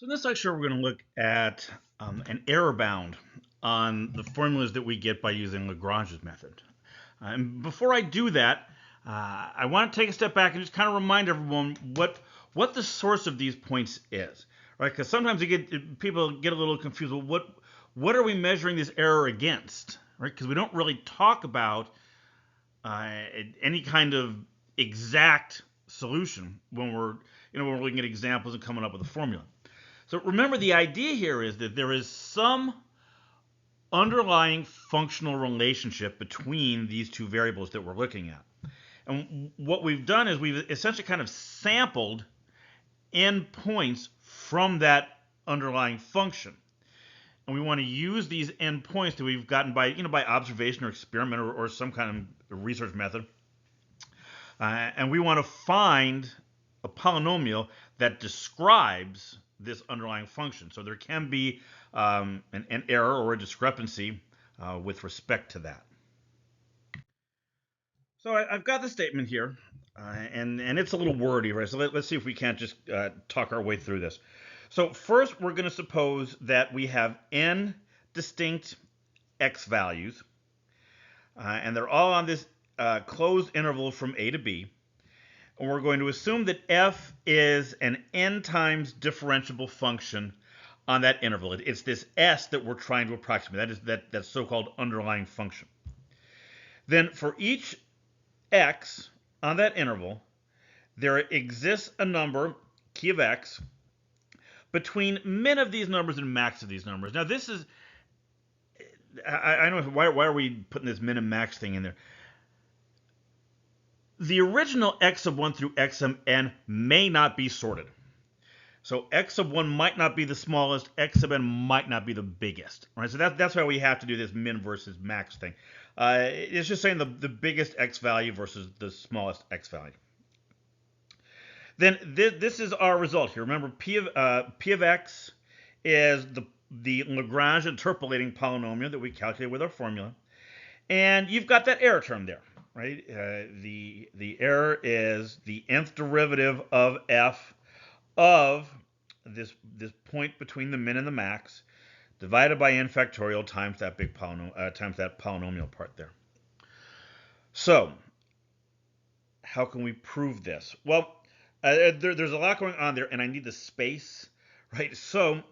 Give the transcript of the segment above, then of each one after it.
So in this lecture, we're going to look at an error bound on the formulas that we get by using Lagrange's method. And before I do that, I want to take a step back and just kind of remind everyone what the source of these points is, right? Because sometimes people get a little confused. Well, what are we measuring this error against, right? Because we don't really talk about any kind of exact solution when we're looking at examples and coming up with a formula. So remember, the idea here is that there is some underlying functional relationship between these two variables that we're looking at. And what we've done is we've essentially kind of sampled endpoints from that underlying function. And we want to use these endpoints that we've gotten by observation or experiment or some kind of research method. And we want to find a polynomial that describes this underlying function. So there can be an error or a discrepancy with respect to that. So I've got the statement here, and it's a little wordy, right? So let's see if we can't just talk our way through this. So first, we're going to suppose that we have n distinct x values, and they're all on this closed interval from a to b. And we're going to assume that f is an n times differentiable function on that interval. It's this s that we're trying to approximate. That is that so-called underlying function. Then for each x on that interval, there exists a number, key of x, between min of these numbers and max of these numbers. Now this is, I don't know, why are we putting this min and max thing in there? The original x sub 1 through x sub n may not be sorted. So x sub 1 might not be the smallest, x sub n might not be the biggest. Right? So that's why we have to do this min versus max thing. It's just saying the biggest x value versus the smallest x value. Then this is our result here. Remember, p of x is the Lagrange interpolating polynomial that we calculate with our formula. And you've got that error term there. Right? The error is the nth derivative of f of this point between the min and the max divided by n factorial times that big polynomial part there. So how can we prove this? Well, there's a lot going on there, and I need the space, right? So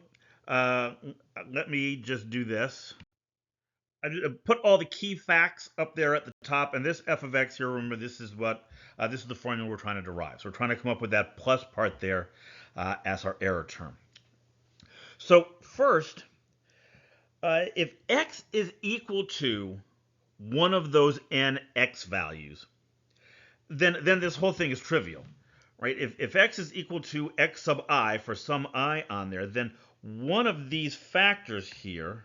let me just do this. I put all the key facts up there at the top, and this f of x here, remember, this is the formula we're trying to derive. So we're trying to come up with that plus part there as our error term. So first, if x is equal to one of those n x values, then this whole thing is trivial, right? If x is equal to x sub I for some I on there, then one of these factors here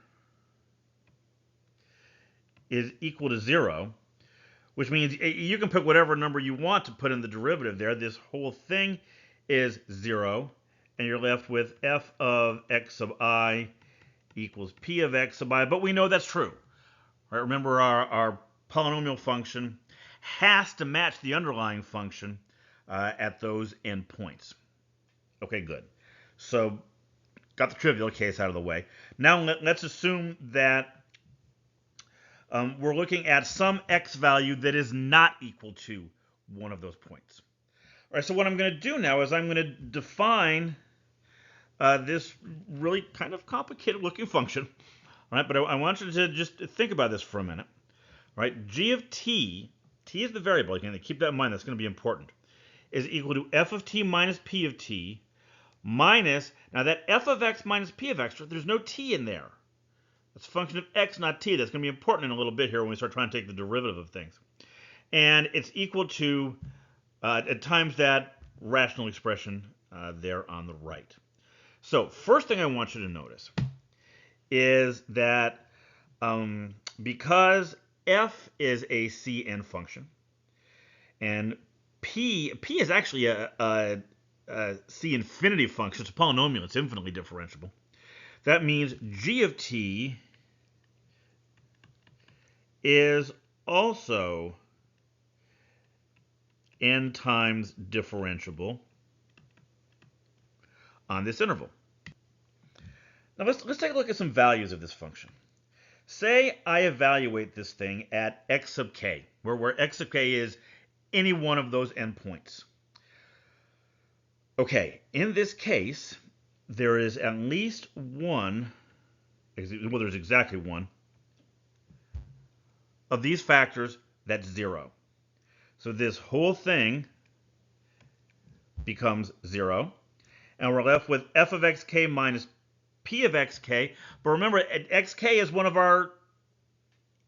is equal to 0, which means you can pick whatever number you want to put in the derivative there. This whole thing is 0, and you're left with f of x sub I equals p of x sub I, but we know that's true. Right? Remember, our polynomial function has to match the underlying function at those endpoints. Okay, good. So got the trivial case out of the way. Now let's assume that we're looking at some x value that is not equal to one of those points. All right, so what I'm going to do now is I'm going to define this really kind of complicated looking function. All right, but I want you to just think about this for a minute. All right, g of t is the variable. You can keep that in mind. That's going to be important. Is equal to f of t minus p of t minus, now that f of x minus p of x, there's no t in there. It's a function of x, not t. That's going to be important in a little bit here when we start trying to take the derivative of things. And it's equal to times that rational expression there on the right. So first thing I want you to notice is that because f is a Cn function, and p is actually a C infinity function. It's a polynomial. It's infinitely differentiable. That means g of t is also n times differentiable on this interval. Now let's take a look at some values of this function. Say I evaluate this thing at x sub k, where x sub k is any one of those endpoints. Okay, in this case, there is at least one, well, there's exactly one, of these factors that's 0. So this whole thing becomes 0. And we're left with f of xk minus p of xk. But remember, xk is one of our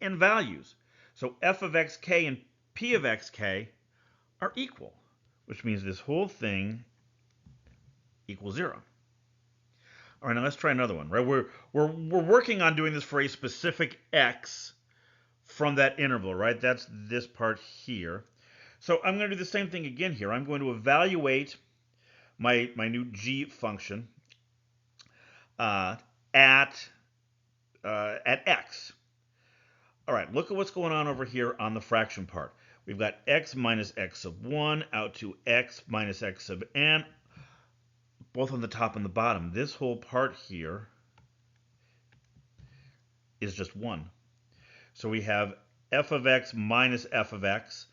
n values. So f of xk and p of xk are equal, which means this whole thing equals 0. All right, now let's try another one. Right, we're working on doing this for a specific x from that interval. Right, that's this part here. So I'm going to do the same thing again here. I'm going to evaluate my new g function at x. All right, look at what's going on over here on the fraction part. We've got x minus x sub 1 out to x minus x sub n, both on the top and the bottom. This whole part here is just 1. So we have f of x minus f of x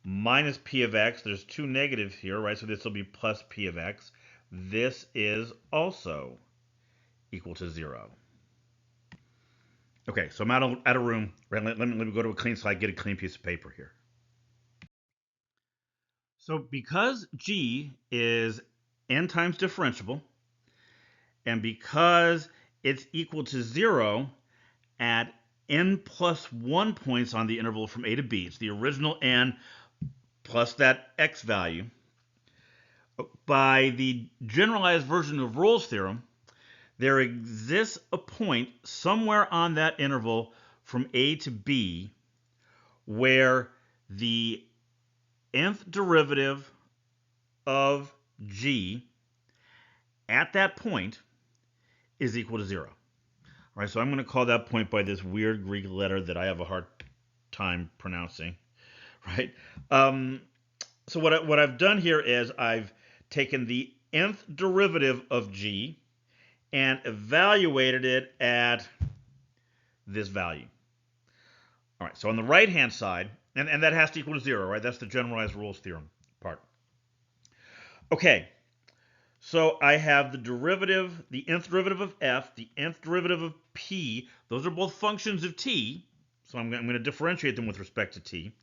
minus p of x. There's two negatives here, right? So this will be plus p of x. This is also equal to 0. Okay, so I'm out of room. Right, let me go to a clean slide, get a clean piece of paper here. So because g is n times differentiable, and because it's equal to 0 at n plus 1 points on the interval from a to b, it's the original n plus that x value, by the generalized version of Rolle's theorem, there exists a point somewhere on that interval from a to b where the nth derivative of g at that point is equal to 0. All right, so I'm going to call that point by this weird Greek letter that I have a hard time pronouncing. Right? So what I've done here is I've taken the nth derivative of g and evaluated it at this value. All right, so on the right-hand side, and that has to equal to 0, right? That's the generalized Rolle's theorem part. Okay, so I have the derivative, the nth derivative of f, the nth derivative of p. Those are both functions of t, so I'm going to differentiate them with respect to t.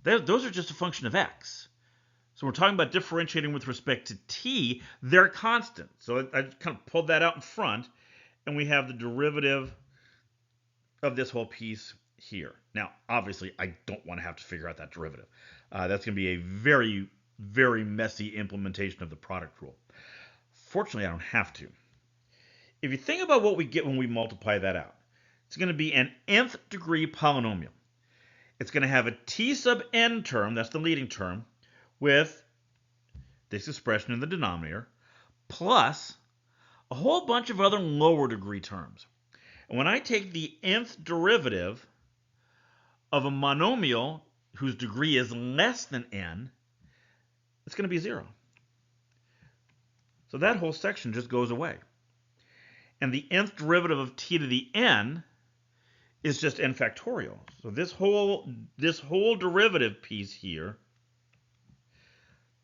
Those are just a function of x. So we're talking about differentiating with respect to t. They're constant. So I kind of pulled that out in front, and we have the derivative of this whole piece here. Now, obviously, I don't want to have to figure out that derivative. That's going to be a very, very messy implementation of the product rule. Fortunately, I don't have to. If you think about what we get when we multiply that out, it's going to be an nth degree polynomial. It's going to have a t sub n term, that's the leading term, with this expression in the denominator, plus a whole bunch of other lower degree terms. And when I take the nth derivative of a monomial whose degree is less than n, it's going to be 0. So that whole section just goes away. And the nth derivative of t to the n is just n factorial. So this whole derivative piece here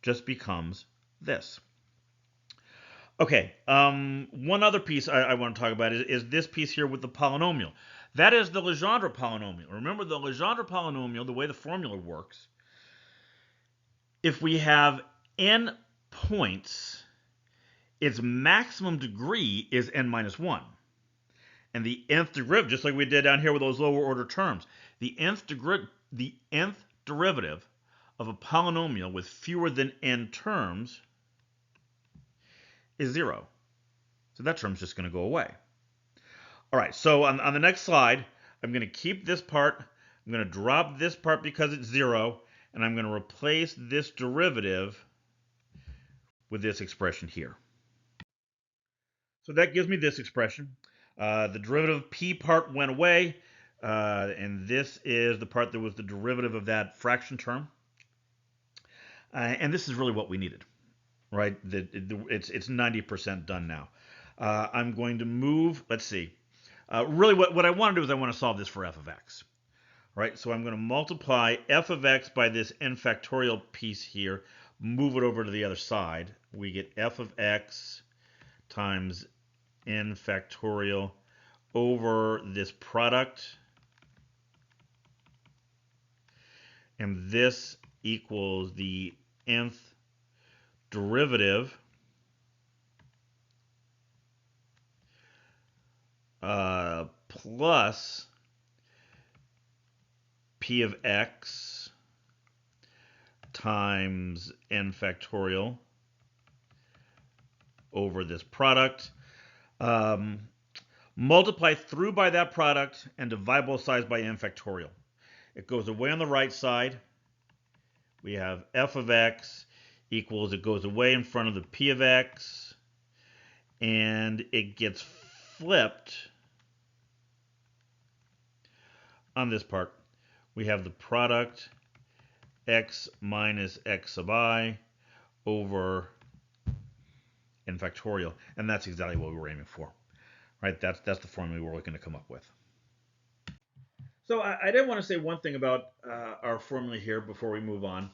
just becomes this. Okay, one other piece I want to talk about is this piece here with the polynomial. That is the Legendre polynomial. Remember the Legendre polynomial, the way the formula works, if we have n points, its maximum degree is n minus 1. And the nth derivative, just like we did down here with those lower order terms, the nth derivative of a polynomial with fewer than n terms is 0. So that term's just going to go away. All right, so on the next slide, I'm going to keep this part. I'm going to drop this part because it's 0, and I'm going to replace this derivative with this expression here. So that gives me this expression. The derivative p part went away, and this is the part that was the derivative of that fraction term. And this is really what we needed, right? It's 90% done now. I'm going to move, let's see. Really what I want to do is I want to solve this for f of x. Right, so I'm going to multiply f of x by this n factorial piece here, move it over to the other side. We get f of x times n factorial over this product. And this equals the nth derivative plus p of x times n factorial over this product. Multiply through by that product and divide both sides by n factorial. It goes away on the right side. We have f of x equals, it goes away in front of the p of x, and it gets flipped on this part. We have the product x minus x sub I over n factorial, and that's exactly what we were aiming for. Right? That's the formula we were looking to come up with. So I did want to say one thing about our formula here before we move on.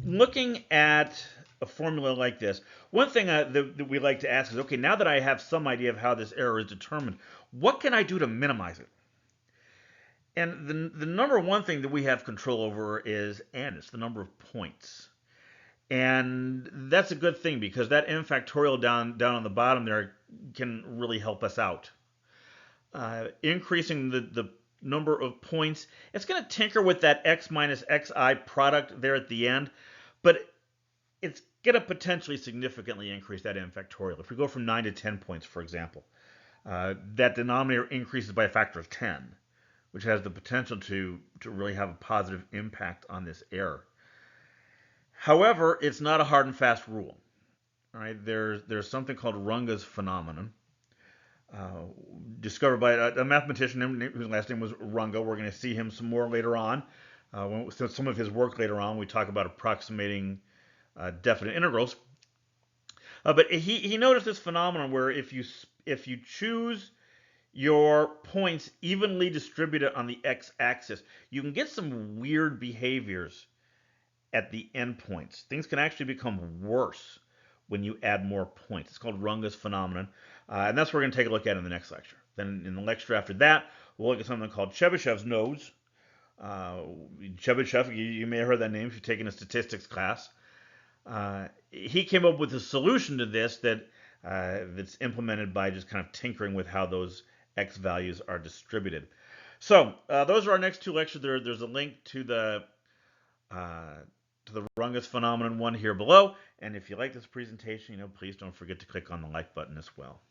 Looking at a formula like this, one thing that we like to ask is, okay, now that I have some idea of how this error is determined, what can I do to minimize it? And the number one thing that we have control over is n. It's the number of points. And that's a good thing because that n factorial down on the bottom there can really help us out. Increasing the number of points, it's going to tinker with that x minus xi product there at the end, but it's going to potentially significantly increase that n factorial. If we go from 9 to 10 points, for example, that denominator increases by a factor of 10, which has the potential to really have a positive impact on this error. However, it's not a hard and fast rule. All right, there's something called Runge's phenomenon, discovered by a mathematician whose last name was Runge. We're going to see him some more later on. Some of his work later on, we talk about approximating definite integrals. But he noticed this phenomenon where if you choose your points evenly distributed on the x-axis, you can get some weird behaviors at the endpoints. Things can actually become worse when you add more points. It's called Runge's phenomenon, and that's what we're going to take a look at in the next lecture. Then in the lecture after that, we'll look at something called Chebyshev's nodes. Chebyshev, you may have heard that name if you've taken a statistics class. He came up with a solution to this that's implemented by just kind of tinkering with how those x values are distributed. So those are our next two lectures. There's a link to the Runge's phenomenon one here below. And if you like this presentation, please don't forget to click on the like button as well.